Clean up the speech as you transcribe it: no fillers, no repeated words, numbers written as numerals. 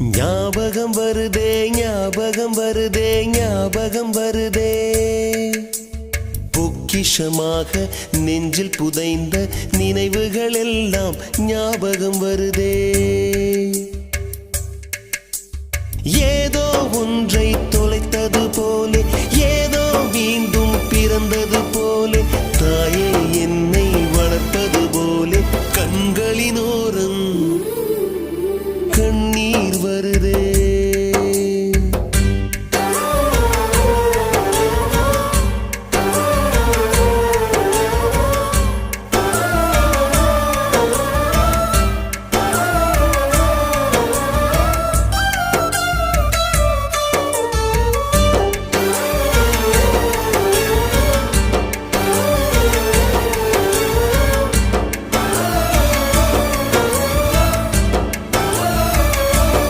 ஞாபகம் வருதே ஞாபகம் வருதே ஞாபகம் வருதே பொக்கிஷமாக நெஞ்சில் புதைந்த நினைவுகள் எல்லாம் ஞாபகம் வருதே ஏதோ ஒன்றை தொலைத்தது போலே ஏதோ மீண்டும் பிறந்தது போலே தாயே என்னை வளர்ப்பது போலே கண்களினோரம் கண்ணீர் வருதே